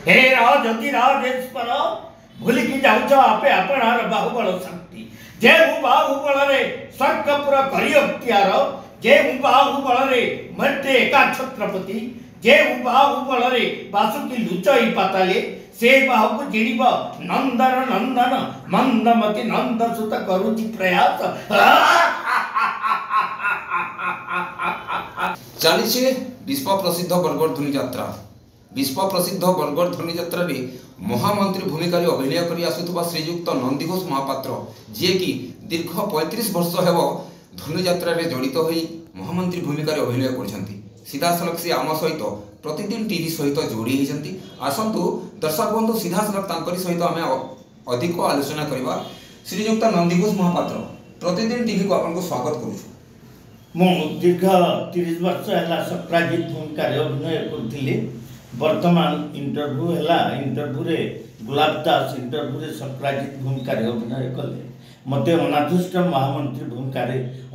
हे राजति राजेश्वर भूलिकी जाऊच आपे आपणार बाहुबल शक्ति जे बाहुबल रे स्वर्गपुर करी अख्तियार जे बाहुबल रे मर्ते एका छत्रपति जे बाहुबल रे बासुकी लुचई पाताले से बाहु जिणिब नंदन नंदन मंदमती नंद सुत करुचि प्रयास चली विश्व प्रसिद्ध बरगढ़ धनुष यात्रा। विश्व प्रसिद्ध बरगढ़ धनुष यात्रा रे महामंत्री भूमिका अभिनय कर आसुवा श्रीजुक्त नंदीघोष महापात्र जी कि दीर्घ 35 वर्ष हेब धनुष यात्रा रे जड़ित होई महामंत्री भूमिका अभिनय कर सीधासलख से आम सहित प्रतिदिन टीवी सहित जोड़ी होती। आसतु दर्शक बंधु सीधासलख तांकरी सहित आम अधिक आलोचना करवा। श्रीजुक्त नंदीघोष महापात्र प्रतिदिन टीवी को आपको स्वागत करुछु। मु दीर्घ 30 वर्ष है सप्राजित भूमिका अभिनय करुली। वर्तमान इंटरव्यू है इंटरव्यू रे गुलाब दास इंटरव्यू रे सप्राजित भूमिका अभिनय कले मत अनादृष्ट महामंत्री भूमिका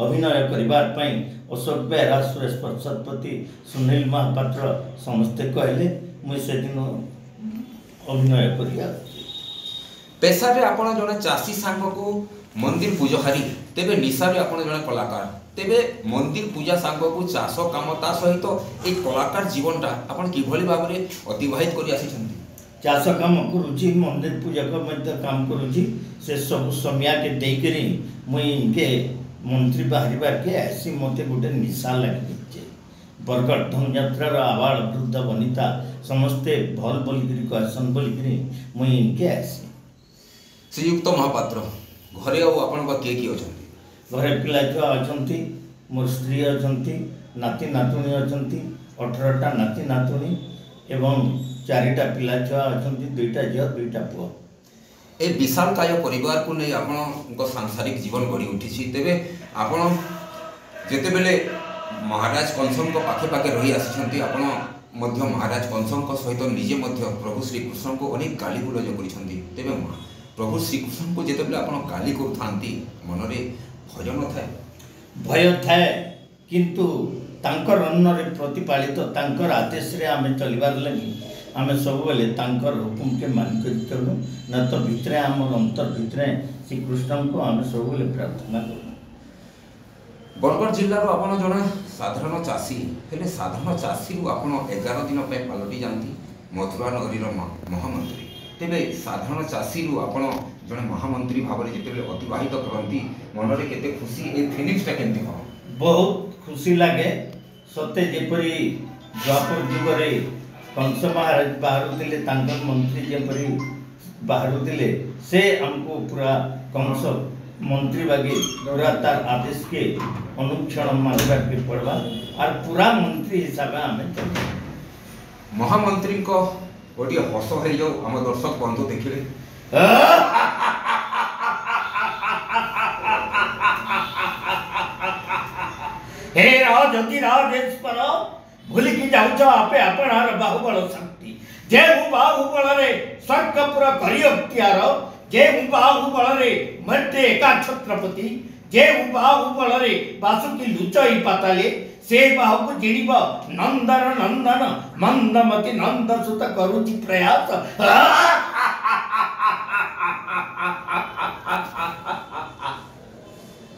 अभिनय करने अशोक बेहरा सुरेश प्रसादपति सुनील महापात्र समस्ते कहले मुझे दिन अभिनय कर पेशा रे आपण जने चासी सांग को मंदिर पूजहारी तेबे निशा रे आपण जने कलाकार तेबे मंदिर पूजा सांग को चाष काम ता सहित एक कलाकार जीवनटा आपण किभली भाव में अतिवाहित करि आसी चाष काम करुँची मंदिर पूजक मध्य काम करुँची से सब समिया के देकरी मुझे मंत्री बाहर के आसी मत गोटे निशा लगे बरगढ़ धनु यात्रा आवाड़ वृद्ध वनिता समस्ते भल बोलिकी कहसन बोलिकी मुझे इनके आसी। श्रीयुक्त महापात्र घरे आपण किए किए अच्छा घरे पिला छुआ अच्छा मोर स्त्री अच्छा नाती नातुणी अच्छा 18टा नाती नातुणी एवं 4टा पिला छुआ अच्छा 2टा झील 2टा पुआ। ए विशालकाय परिवार को नहीं आपण सांसारिक जीवन गढ़ी उठी तेबे आपण जेतेबेले महाराज कंसन को पाखे पाखे रही आसी आपण मध्य महाराज कंसन को सहित निजे मध्य प्रभु श्रीकृष्ण को अनेक गाली गुलज करिसेंती तेबे प्रभु श्रीकृष्ण को जेतेबेले आपण गाली करूथांती मनरे भय न थाए भय थाए किंतु तांकर अन्नरे प्रतिपालित तांकर आदेश रे आमे चलिबार लगी आमे सब बेले तांकर हुकुम के मान कर चलू न तो भितरे आम अंतर भितरे श्रीकृष्ण को आमे सब बेले प्रार्थना करूँ। बरगढ़ जिल्ला रो आपण जने साधारण चासी हेले साधारण चासी रु आपण 11 दिन पे पलटि जानती मथुरा नगरी रो महामंत्री तेबे साधारण चासी रु आपण जने महामंत्री भाव में जिते अतिवाहित करती मनरे केते खुशी ए फीलिंग्सटा केमती हो बहुत खुशी लगे सते जेपरी द्वापर जुगरे कंस महाराज बाहरुले तांकर मंत्री जेपरी बाहरुले से हमको पूरा कंस मंत्री बागे पूरा तार आदेश के अनुक्षण मानवा के पड़वा और पूरा मंत्री हिसाब से आम चल महामंत्री को गोटे हस हो जाऊ आम दर्शक बंधु देखिले हे राजति राजेश्वर भूलिकी जाऊच आपे आपणार बाहुबल शक्ति जे बाहुबल रे स्वर्गपुर करी अख्तियार जे बाहुबल रे मर्ते एका छत्रपति जे बाहुबल रे बासुकी लुचई पाताले से बाहु जिणिब नंदन नंदन मंदमती नंद सुत करुचि प्रयास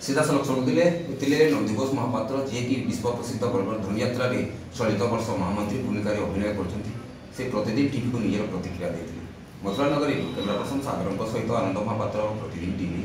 सीधासलख शुणुले नंदीघोष महापात्र जी कि विश्व प्रसिद्ध बरगढ़ धनु यात्रा रे चलित वर्ष महामंत्री भूमिका अभिनय करछंती से प्रतिदिन टीवी को निजर प्रतिक्रिया देते मथुरा नगरी कैमरा पर्सन सागर सहित आनंद महापात्र प्रतिदिन टीवी।